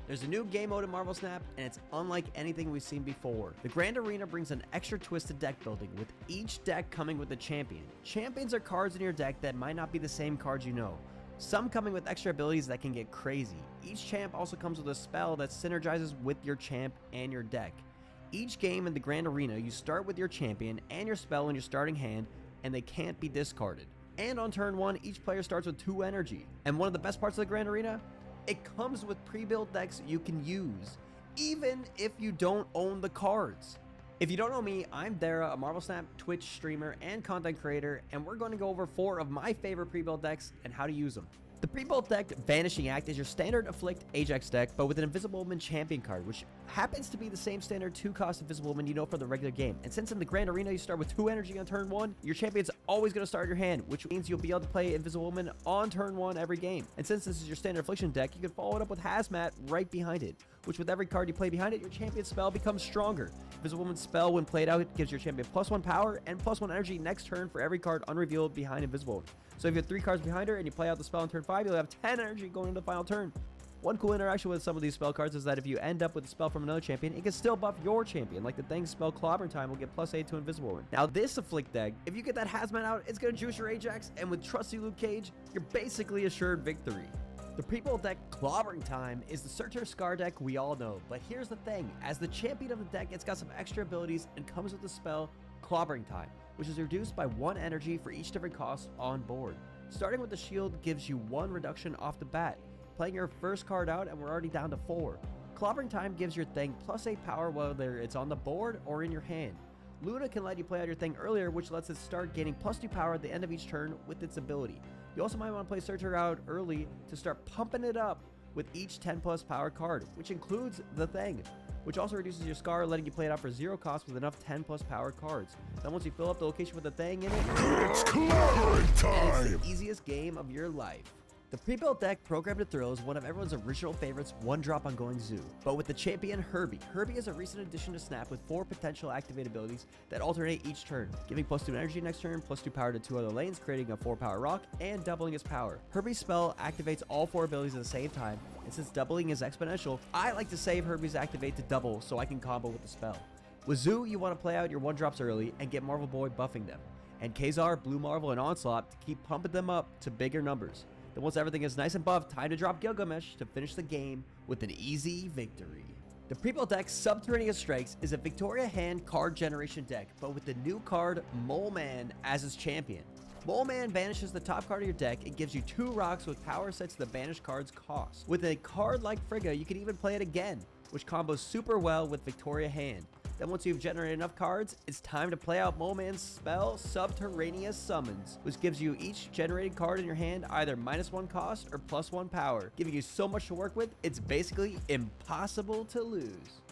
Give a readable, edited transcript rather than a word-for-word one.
There's a new game mode in Marvel Snap, and it's unlike anything we've seen before. The Grand Arena brings an extra twist to deck building, with each deck coming with a champion. Champions are cards in your deck that might not be the same cards you know. Some coming with extra abilities that can get crazy. Each champ also comes with a spell that synergizes with your champ and your deck. Each game in the Grand Arena, you start with your champion and your spell in your starting hand, and they can't be discarded. And on turn 1, each player starts with 2 energy. And one of the best parts of the Grand Arena? It comes with pre-built decks you can use, even if you don't own the cards. If you don't know me, I'm Dera, a Marvel Snap Twitch streamer and content creator, and we're going to go over 4 of my favorite pre-built decks and how to use them. The pre-built deck Vanishing Act is your standard Afflict Ajax deck, but with an Invisible Woman champion card, which happens to be the same standard 2-cost Invisible Woman you know from the regular game. And since in the Grand Arena you start with 2 energy on turn 1, your champion's always going to start your hand, which means you'll be able to play Invisible Woman on turn 1 every game. And since this is your standard Affliction deck, you can follow it up with Hazmat right behind it, which with every card you play behind it, your champion's spell becomes stronger. Invisible Woman's spell, when played out, gives your champion +1 power and +1 energy next turn for every card unrevealed behind Invisible Woman. So if you have 3 cards behind her and you play out the spell on turn 5, you'll have 10 energy going into the final turn. One cool interaction with some of these spell cards is that if you end up with a spell from another champion, it can still buff your champion, like the Thing spell Clobbering Time will get +8 to Invisible Woman. Now this Afflict deck, if you get that Hazmat out, it's going to juice your Ajax, and with trusty Luke Cage, you're basically assured victory. The pre-built deck Clobbering Time is the Surtur Scar deck we all know, but here's the thing, as the champion of the deck, it's got some extra abilities and comes with the spell Clobbering Time, which is reduced by 1 energy for each different cost on board. Starting with the shield gives you 1 reduction off the bat, playing your first card out and we're already down to 4. Clobbering Time gives your Thing +8 power whether it's on the board or in your hand. Luna can let you play out your Thing earlier, which lets it start gaining +2 power at the end of each turn with its ability. You also might want to play Surtur out early to start pumping it up with each 10+ power card, which includes the Thing, which also reduces your Scar, letting you play it out for 0 cost with enough 10+ power cards. Then once you fill up the location with the Thing in it, it's Clobbering Time! It's the easiest game of your life. The pre-built deck Programmed to Thrill is one of everyone's original favorites, 1-drop on Going Zoo, but with the champion Herby. Herby is a recent addition to Snap with 4 potential activate abilities that alternate each turn, giving +2 energy next turn, +2 power to 2 other lanes, creating a 4-power rock, and doubling his power. Herby's spell activates all 4 abilities at the same time, and since doubling is exponential, I like to save Herby's activate to double so I can combo with the spell. With Zoo, you want to play out your 1-drops early and get Marvel Boy buffing them, and Kazar, Blue Marvel, and Onslaught to keep pumping them up to bigger numbers. Then once everything is nice and buffed, time to drop Gilgamesh to finish the game with an easy victory. The pre-built deck Subterraneous Strikes is a Victoria hand card generation deck, but with the new card Moleman as its champion. Moleman banishes the top card of your deck and gives you 2 rocks with power set to the banished card's cost. With a card like Frigga, you can even play it again, which combos super well with Victoria hand. Then once you've generated enough cards, it's time to play out Moleman's spell Subterraneous Summons, which gives you each generated card in your hand either -1 cost or +1 power, giving you so much to work with, it's basically impossible to lose.